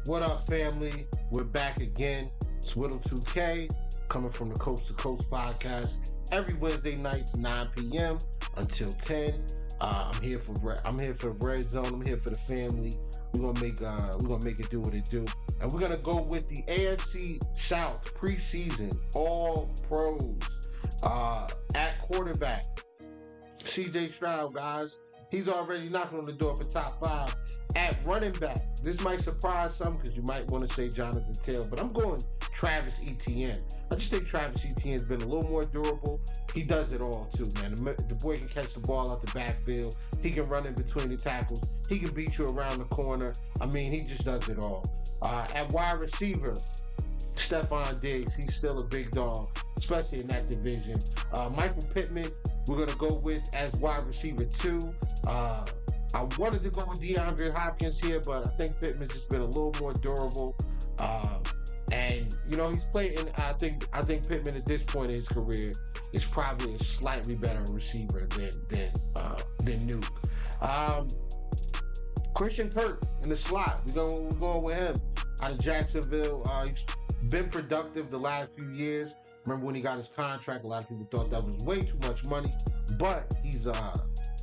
What up, family? We're back again. It's Whittle 2K, coming from the Coast to Coast podcast every Wednesday nights, 9 p.m. until 10. I'm here for Red Zone. I'm here for the family. We're gonna make it do what it do, and we're gonna go with the AFC South preseason All Pros at quarterback. CJ Stroud, guys. He's already knocking on the door for top 5. At running back, this might surprise some because you might want to say Jonathan Taylor, but I'm going Travis Etienne. I just think Travis Etienne's been a little more durable. He does it all too, man. The boy can catch the ball out the backfield. He can run in between the tackles. He can beat you around the corner. I mean, he just does it all. At wide receiver, Stephon Diggs. He's still a big dog, especially in that division. Michael Pittman, we're going to go with as wide receiver 2. I wanted to go with DeAndre Hopkins here, but I think Pittman's just been a little more durable. And, you know, he's playing, I think Pittman at this point in his career is probably a slightly better receiver than Nuke. Christian Kirk in the slot. We're going with him out of Jacksonville. He's been productive the last few years. Remember when he got his contract, a lot of people thought that was way too much money, but he's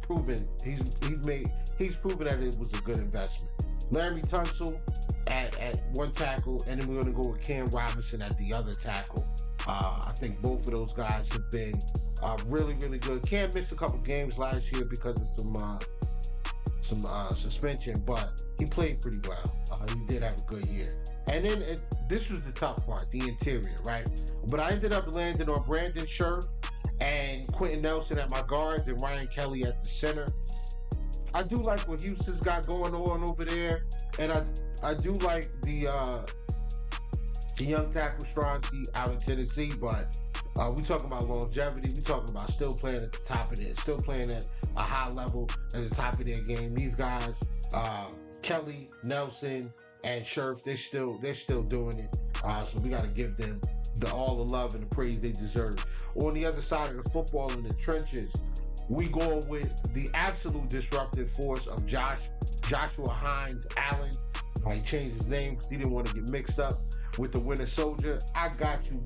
proven that it was a good investment. Larry Tunsil at one tackle, and then we're going to go with Cam Robinson at the other tackle. I think both of those guys have been really, really good. Cam missed a couple games last year because of some suspension, but he played pretty well. He did have a good year. And then this was the tough part, the interior, right? But I ended up landing on Brandon Scherf and Quentin Nelson at my guards and Ryan Kelly at the center. I do like what Houston's got going on over there, and I do like the young tackle Stronsky out in Tennessee, but we talking about longevity. We talking about still playing at the top of it, still playing at a high level at the top of their game. These guys, Kelly, Nelson, and Scherf, they're still doing it. So we got to give them all the love and the praise they deserve. On the other side of the football in the trenches, we go with the absolute disruptive force of Joshua Hines Allen. He changed his name because he didn't want to get mixed up with the Winter Soldier. I got you,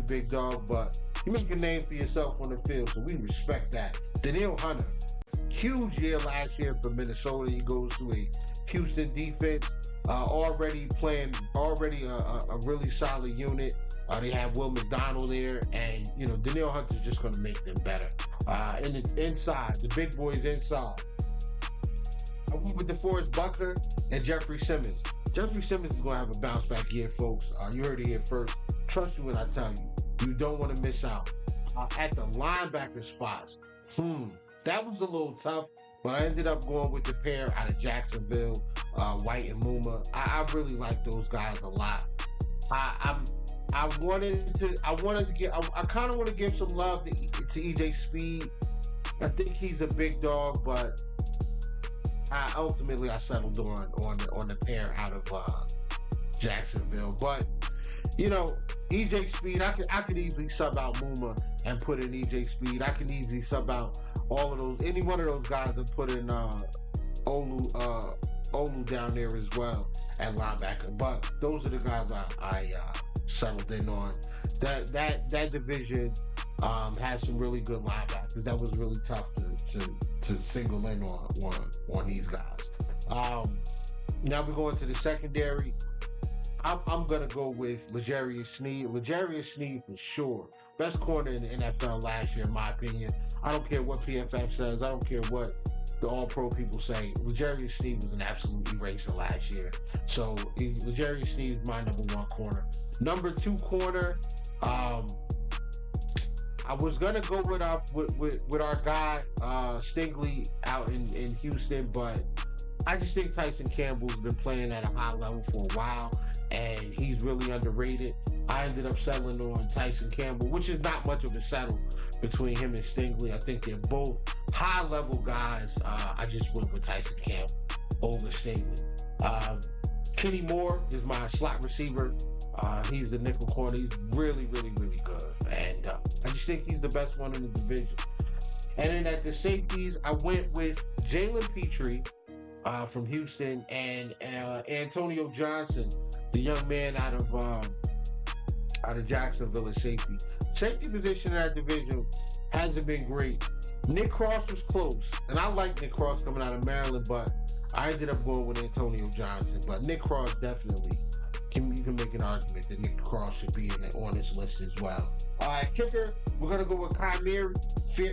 big dog, but you make a name for yourself on the field, so we respect that. Danielle Hunter, huge year last year for Minnesota. He goes to a Houston defense, already a really solid unit. They have Will McDonald there, and you know Danielle Hunter's just going to make them better. In the inside, the big boys inside, I went with DeForest Buckner and Jeffrey Simmons. Jeffrey Simmons is going to have a bounce back year, folks. You heard it here first. Trust me when I tell you, you don't want to miss out. At the linebacker spots, that was a little tough, but I ended up going with the pair out of Jacksonville, White and Muma. I really like those guys a lot. I kind of want to give some love to EJ Speed. I think he's a big dog, but ultimately I settled on the pair out of Jacksonville. But you know, EJ Speed, I could easily sub out Muma and put in EJ Speed. I can easily sub out all of those, any one of those guys, and put in Olu down there as well at linebacker. But those are the guys I settled in on. That division has some really good linebackers. That was really tough to single in on these guys. Now we're going to the secondary. I'm going to go with L'Jarius Sneed. L'Jarius Sneed for sure. Best corner in the NFL last year, in my opinion. I don't care what PFF says. I don't care what the All-Pro people say. L'Jarius Sneed was an absolute eraser last year. So L'Jarius Sneed is my number 1 corner. Number 2 corner, I was gonna go with our guy Stingley out in Houston, but I just think Tyson Campbell's been playing at a high level for a while, and he's really underrated. I ended up settling on Tyson Campbell, which is not much of a settle between him and Stingley. I think they're both high-level guys. I just went with Tyson Campbell over Stingley. Kenny Moore is my slot receiver. He's the nickel corner. He's really, really, really good. And I just think he's the best one in the division. And then at the safeties, I went with Jalen Petrie from Houston, and Antonio Johnson, the young man out of Jacksonville at safety. Safety position in that division hasn't been great. Nick Cross was close, and I like Nick Cross coming out of Maryland, but I ended up going with Antonio Johnson. But Nick Cross definitely, you can make an argument that Nick Cross should be on this list as well. All right, kicker, we're going to go with Kymir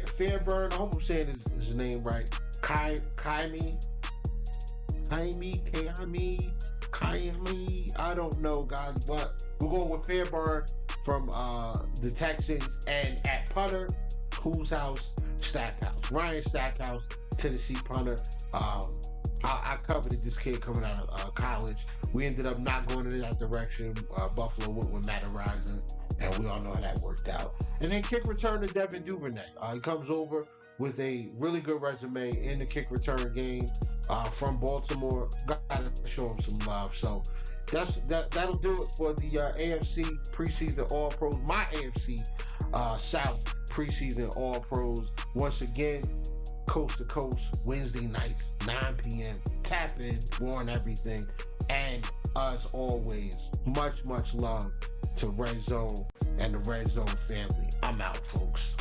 Fairburn. I hope I'm saying his name right. Kaimi, I don't know, guys, but we're going with Fairburn from the Texans. And at punter, whose house? Stackhouse. Ryan Stackhouse, Tennessee punter. I coveted this kid coming out of college. We ended up not going in that direction. Buffalo went with Matt Ariza, and we all know how that worked out. And then kick return to Devin Duvernay. He comes over with a really good resume in the kick return game from Baltimore. Gotta show him some love. So that'll do it for the AFC preseason All Pros. My AFC South preseason All Pros. Once again, coast to coast, Wednesday nights, 9 p.m. Tap in, we're on everything. And as always, much love to Red Zone and the Red Zone family. I'm out, folks.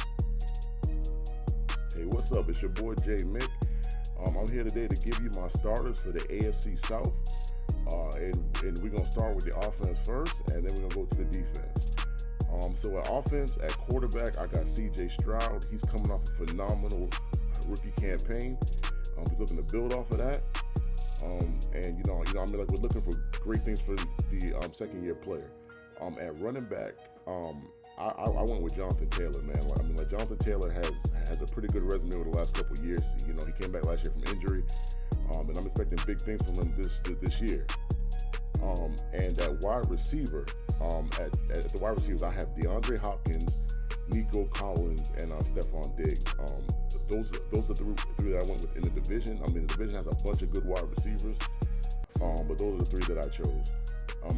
Hey, what's up? It's your boy JMIK. I'm here today to give you my starters for the AFC South. And we're going to start with the offense first, and then we're going to go to the defense. So at offense, at quarterback, I got CJ Stroud. He's coming off a phenomenal rookie campaign. He's looking to build off of that. And we're looking for great things for the second-year player. At running back, I went with Jonathan Taylor, man. Jonathan Taylor has a pretty good resume over the last couple of years. He came back last year from injury, and I'm expecting big things from him this year. And at wide receiver, at the wide receivers, I have DeAndre Hopkins, Nico Collins, and Stephon Diggs. Those are the three that I went with in the division. The division has a bunch of good wide receivers, but those are the three that I chose.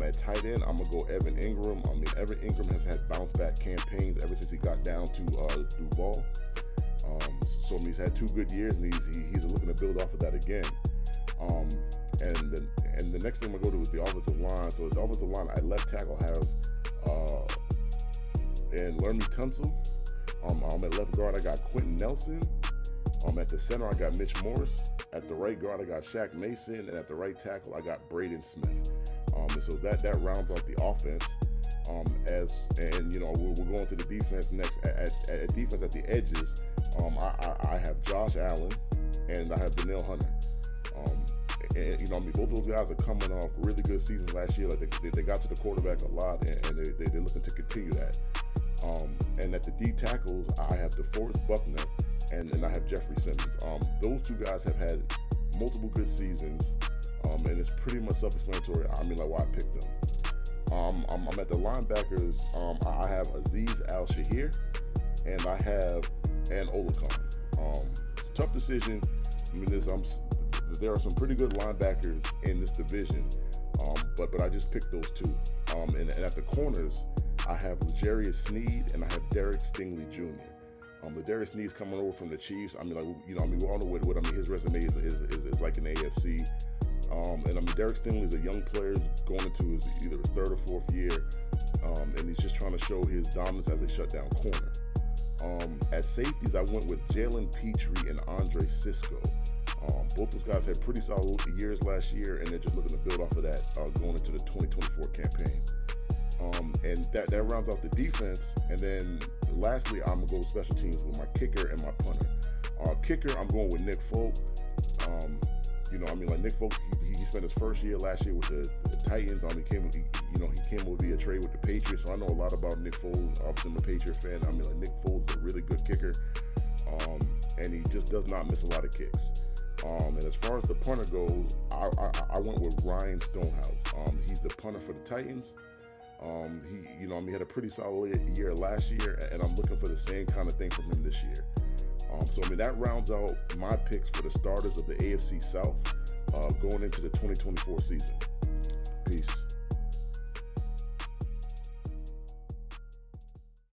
At tight end, I'm going to go Evan Ingram. Evan Ingram has had bounce-back campaigns ever since he got down to Duval. So he's had 2 good years, and he's looking to build off of that again. And the next thing I'm going to go to is the offensive line. So the offensive line, at left tackle, have and Lermy Tunsil. At left guard, I got Quentin Nelson. At the center, I got Mitch Morse. At the right guard, I got Shaq Mason. And at the right tackle, I got Braden Smith. And so that rounds out the offense. We're going to the defense next. At defense at the edges, I have Josh Allen and I have Danielle Hunter. Both those guys are coming off really good seasons last year. They got to the quarterback a lot, and they're looking to continue that. And at the D tackles, I have DeForest Buckner and I have Jeffrey Simmons. Those 2 guys have had multiple good seasons. And it's pretty much self-explanatory. Why I picked them. I'm at the linebackers. I have Azeez Al-Shahir, and I have Ann Olakon. It's a tough decision. There are some pretty good linebackers in this division, but I just picked those 2. And at the corners, I have L'Jarius Sneed and I have Derek Stingley Jr. L'Jarius Sneed's coming over from the Chiefs. We all know what his resume is like in the AFC. Derek Stingley is a young player going into either his 3rd or 4th year, and he's just trying to show his dominance as a shutdown corner. At safeties, I went with Jalen Petrie and Andre Sisco. Both those guys had pretty solid years last year, and they're just looking to build off of that going into the 2024 campaign. And that rounds out the defense. And then lastly, I'm going to go with special teams with my kicker and my punter. Kicker, I'm going with Nick Folk. Nick Folk, he spent his first year last year with the Titans. He came over via trade with the Patriots, so I know a lot about Nick Foles. Obviously, I'm a Patriot fan. Nick Foles is a really good kicker, and he just does not miss a lot of kicks. And as far as the punter goes, I went with Ryan Stonehouse. He's the punter for the Titans. He had a pretty solid year last year, and I'm looking for the same kind of thing from him this year. That rounds out my picks for the starters of the AFC South going into the 2024 season. Peace.